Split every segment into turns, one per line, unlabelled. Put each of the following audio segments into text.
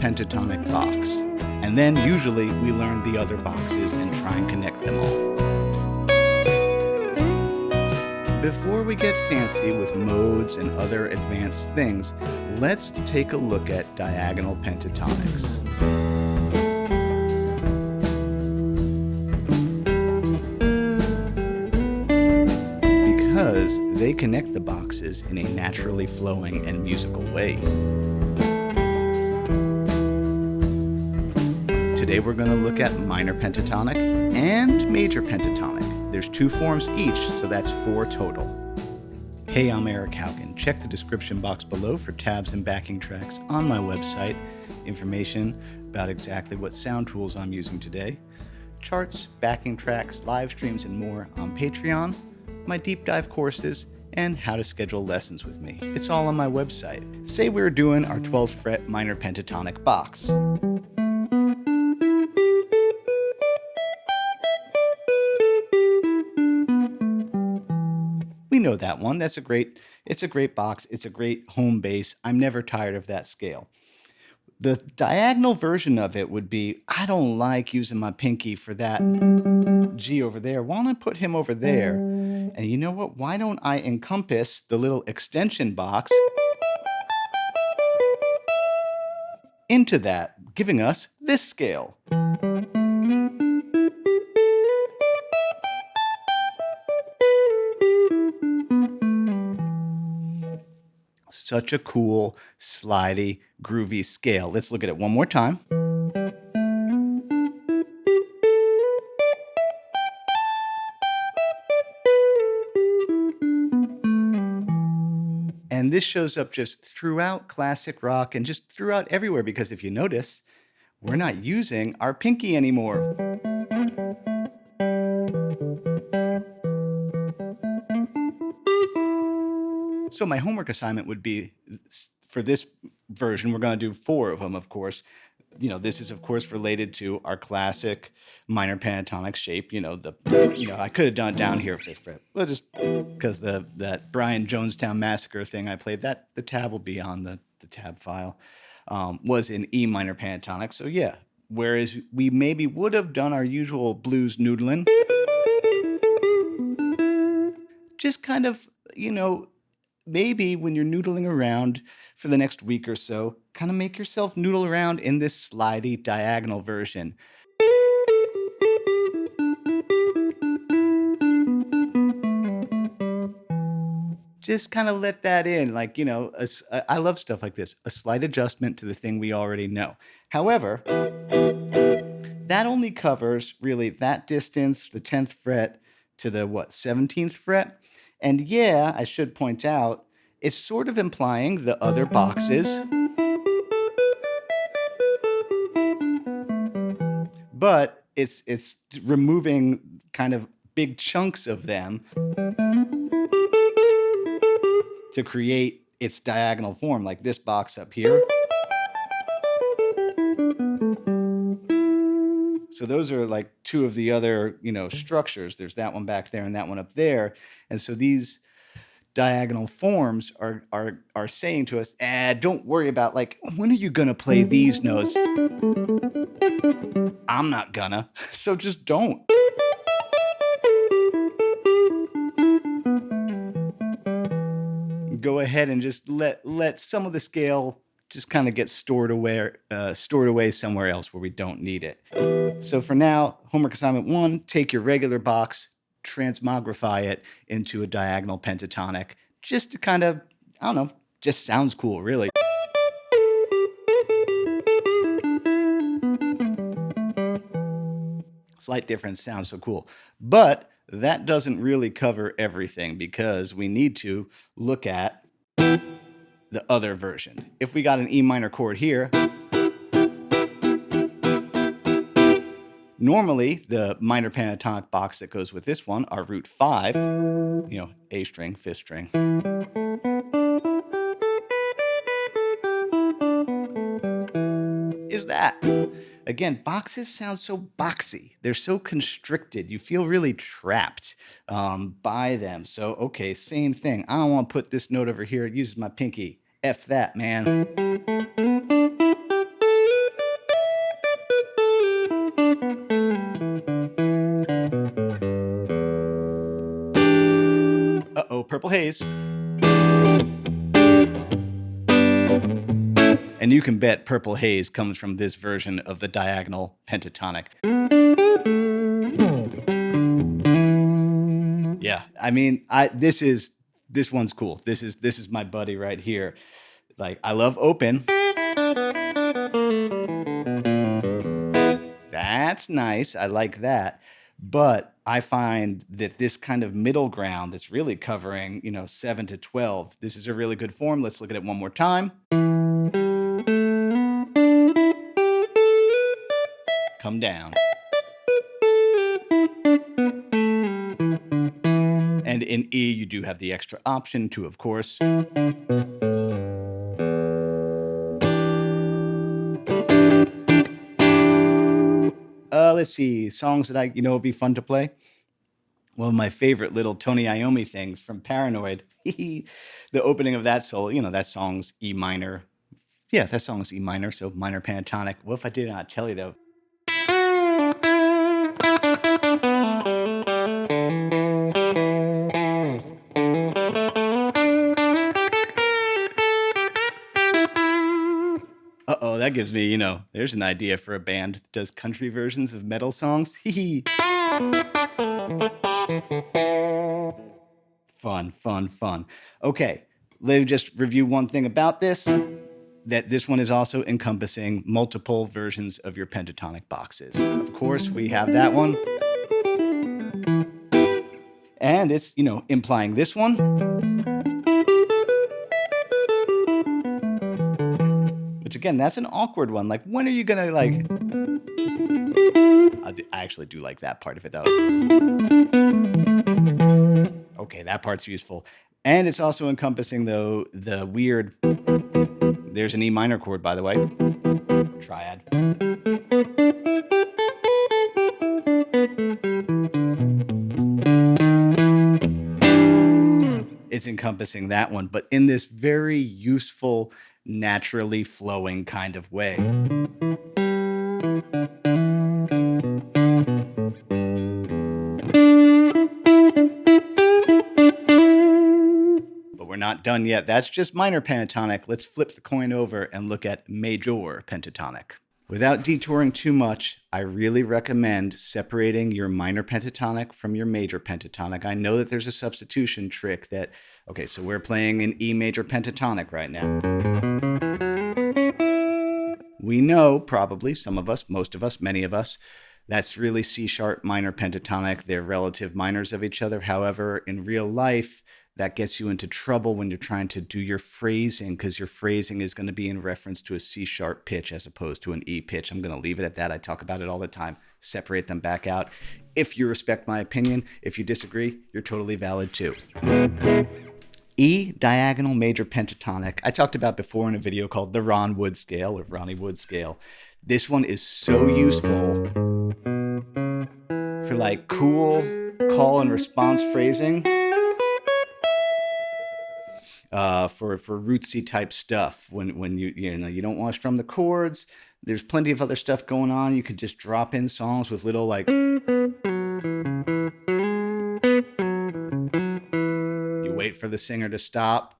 pentatonic box. And then usually we learn the other boxes and try and connect them all. Before we get fancy with modes and other advanced things, let's take a look at diagonal pentatonics. Because they connect the boxes in a naturally flowing and musical way. Today we're going to look at minor pentatonic and major pentatonic. There's 2 forms each, so that's 4 total. Hey, I'm Eric Haugen. Check the description box below for tabs and backing tracks on my website, information about exactly what sound tools I'm using today, charts, backing tracks, live streams, and more on Patreon, my deep dive courses, and how to schedule lessons with me. It's all on my website. Say we're doing our 12th fret minor pentatonic box. We know that one. It's a great box. It's a great home base. I'm never tired of that scale. The diagonal version of it would be, I don't like using my pinky for that G over there. Why don't I put him over there? And you know what? Why don't I encompass the little extension box into that, giving us this scale. Such a cool, slidey, groovy scale. Let's look at it one more time. And this shows up just throughout classic rock and just throughout everywhere, because if you notice, we're not using our pinky anymore. So my homework assignment would be, for this version, we're going to do 4 of them, of course. This is, of course, related to our classic minor pentatonic shape. I could have done it down here 5th fret. Well, just because that Brian Jonestown Massacre thing I played, the tab will be on the tab file, was in E minor pentatonic. So yeah, whereas we maybe would have done our usual blues noodling, just kind of, maybe when you're noodling around for the next week or so, kind of make yourself noodle around in this slidey diagonal version. Just kind of let that in. I love stuff like this. A slight adjustment to the thing we already know. However, that only covers really that distance, the 10th fret to the 17th fret. And yeah, I should point out, it's sort of implying the other boxes, but it's removing kind of big chunks of them to create its diagonal form, like this box up here. So those are like 2 of the other, structures. There's that one back there and that one up there. And so these diagonal forms are saying to us, don't worry about, when are you going to play these notes? I'm not gonna, so just don't. Go ahead and just let some of the scale just kind of get stored away somewhere else where we don't need it. So for now, homework assignment 1, take your regular box, transmogrify it into a diagonal pentatonic, just to kind of, I don't know, just sounds cool, really. Slight difference sounds so cool. But that doesn't really cover everything, because we need to look at the other version. If we got an E minor chord here, normally the minor pentatonic box that goes with this one are root 5, A string, 5th string. Is that? Again, boxes sound so boxy. They're so constricted. You feel really trapped by them. So, okay, same thing. I don't want to put this note over here. It uses my pinky. F that, man. Uh-oh, Purple Haze. And you can bet Purple Haze comes from this version of the diagonal pentatonic. Yeah, I mean, this one's cool. This is my buddy right here. Like, I love open. That's nice. I like that. But I find that this kind of middle ground that's really covering, 7 to 12, this is a really good form. Let's look at it one more time. Come down. And in E, you do have the extra option to, of course, let's see, songs that would be fun to play. One of my favorite little Tony Iommi things from Paranoid, the opening of that solo, that song's E minor. Yeah, that song is E minor, so minor pentatonic. What if I did it on cello, though? Uh-oh, that gives me, there's an idea for a band that does country versions of metal songs. Fun, fun, fun. Okay, let me just review one thing about this, that this one is also encompassing multiple versions of your pentatonic boxes. Of course, we have that one. And it's, implying this one. Which again, that's an awkward one. Like, when are you gonna I actually do like that part of it though. Okay, that part's useful. And it's also encompassing though the weird, there's an E minor chord, by the way, triad. It's encompassing that one, but in this very useful, naturally flowing kind of way. But we're not done yet. That's just minor pentatonic. Let's flip the coin over and look at major pentatonic. Without detouring too much, I really recommend separating your minor pentatonic from your major pentatonic. I know that there's a substitution trick that, okay, so we're playing an E major pentatonic right now. We know, probably, some of us, most of us, many of us, that's really C sharp minor pentatonic. They're relative minors of each other. However, in real life, that gets you into trouble when you're trying to do your phrasing, because your phrasing is going to be in reference to a C sharp pitch as opposed to an E pitch. I'm going to leave it at that. I talk about it all the time. Separate them back out. If you respect my opinion, if you disagree, you're totally valid too. E diagonal major pentatonic. I talked about before in a video called the Ron Wood scale or Ronnie Wood scale. This one is so useful for like cool call and response phrasing. For rootsy type stuff when you don't want to strum the chords. There's plenty of other stuff going on. You could just drop in songs with little like, you wait for the singer to stop.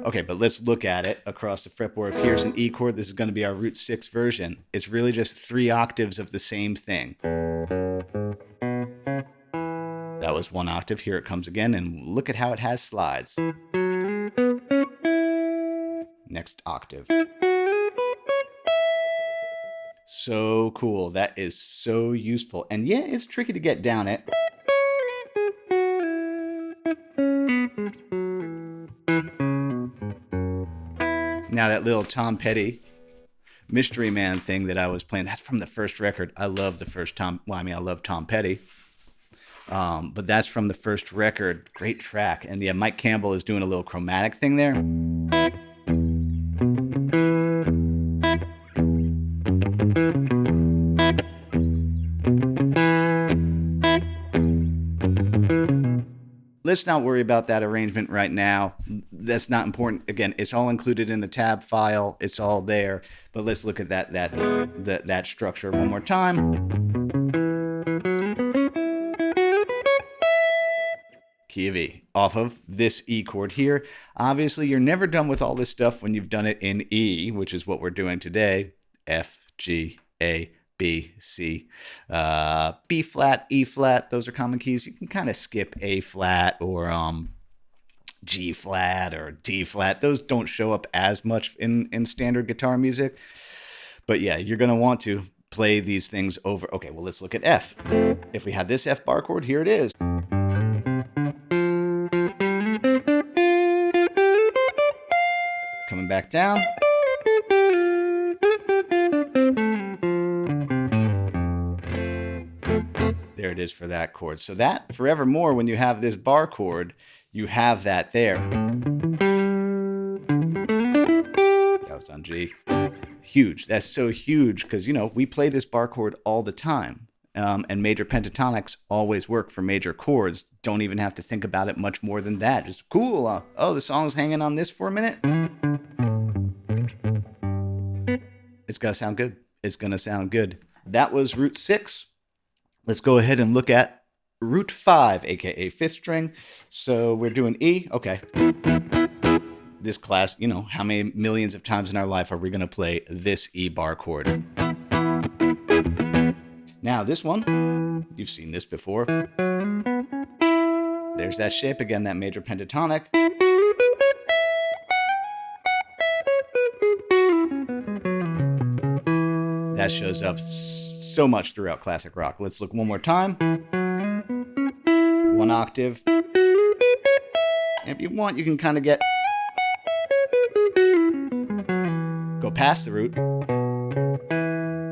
Okay, but let's look at it across the fretboard. If here's an E chord, this is going to be our root 6 version. It's really just 3 octaves of the same thing. That was 1 octave. Here it comes again, and look at how it has slides. Next octave. So cool. That is so useful. And yeah, it's tricky to get down it. Now that little Tom Petty Mystery Man thing that I was playing, that's from the first record. I love the first I love Tom Petty. But that's from the first record. Great track. And yeah, Mike Campbell is doing a little chromatic thing there. Let's not worry about that arrangement right now. That's not important. Again, it's all included in the tab file. It's all there. But let's look at that structure one more time. key of E, off of this E chord here. Obviously, you're never done with all this stuff when you've done it in E, which is what we're doing today. F, G, A, B, C, B flat, E flat. Those are common keys. You can kind of skip A flat or G flat or D flat. Those don't show up as much in standard guitar music. But yeah, you're going to want to play these things over. Okay, well, let's look at F. If we had this F bar chord, here it is. Coming back down. There it is for that chord. So that, forevermore, when you have this bar chord, you have that there. That was on G. Huge. That's so huge because, you know, we play this bar chord all the time. And major pentatonics always work for major chords. Don't even have to think about it much more than that. Just cool. Oh, the song's hanging on this for a minute. It's going to sound good. It's going to sound good. That was root 6. Let's go ahead and look at root 5, aka 5th string. So we're doing E. Okay. This class, you know, how many millions of times in our life are we going to play this E bar chord? Now this one, you've seen this before. There's that shape again, that major pentatonic. That shows up so much throughout classic rock. Let's look one more time. 1 octave. And if you want, you can kind of go past the root.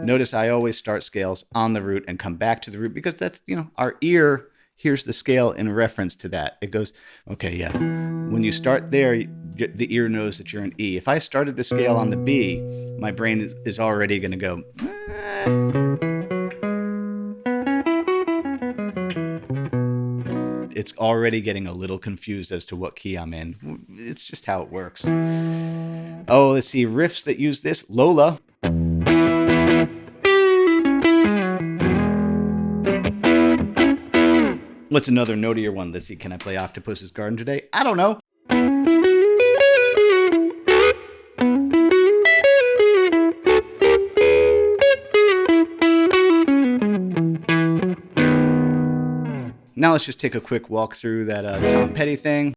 Notice I always start scales on the root and come back to the root because that's, you know, our ear hears the scale in reference to that. It goes, okay, yeah. When you start there, the ear knows that you're in E. If I started the scale on the B, my brain is already going to go, It's already getting a little confused as to what key I'm in. It's just how it works. Oh, let's see. Riffs that use this. Lola. What's another notier one? Let's see. Can I play Octopus's Garden today? I don't know. Now let's just take a quick walk through that Tom Petty thing.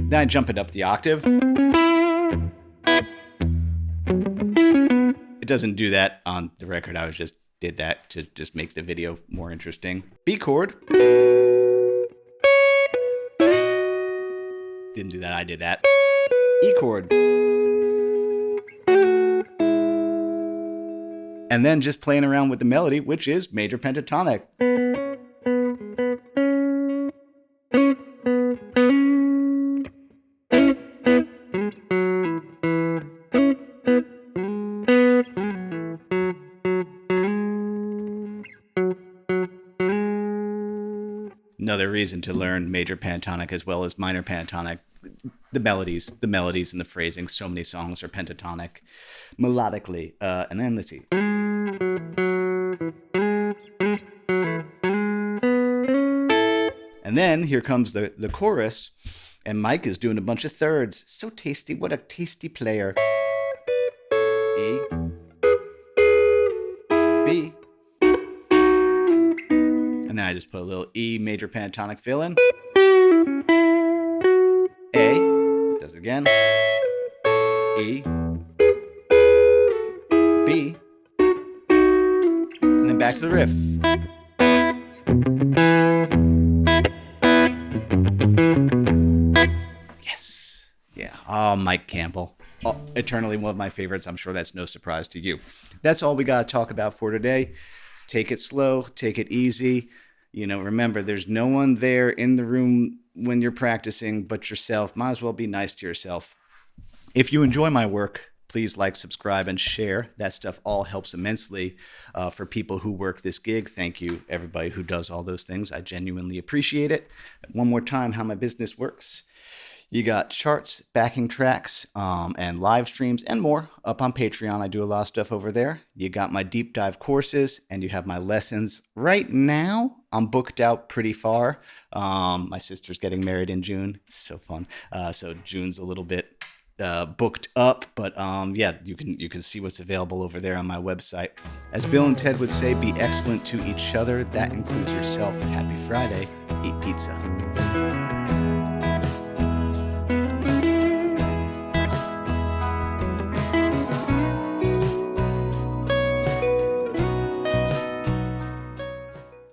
Then I jump it up the octave. It doesn't do that on the record. I just did that to just make the video more interesting. B chord. Didn't do that. I did that. E chord. And then just playing around with the melody, which is major pentatonic. Another reason to learn major pentatonic as well as minor pentatonic. The melodies and the phrasing. So many songs are pentatonic melodically. And then let's see. And then here comes the chorus, and Mike is doing a bunch of thirds. So tasty. What a tasty player. E. B. And then I just put a little E major pentatonic fill in. A. Does it again. E. B. And then back to the riff. Yes. Yeah. Oh, Mike Campbell. Oh, eternally one of my favorites. I'm sure that's no surprise to you. That's all we got to talk about for today. Take it slow. Take it easy. You know, remember, there's no one there in the room when you're practicing but yourself. Might as well be nice to yourself. If you enjoy my work, please like, subscribe, and share. That stuff all helps immensely for people who work this gig. Thank you, everybody who does all those things. I genuinely appreciate it. One more time, how my business works. You got charts, backing tracks, and live streams and more up on Patreon. I do a lot of stuff over there. You got my deep dive courses, and you have my lessons. Right now, I'm booked out pretty far. My sister's getting married in June. So fun. So June's a little bit booked up, but yeah, you can see what's available over there on my website. As Bill and Ted would say, be excellent to each other. That includes yourself. Happy Friday. Eat pizza.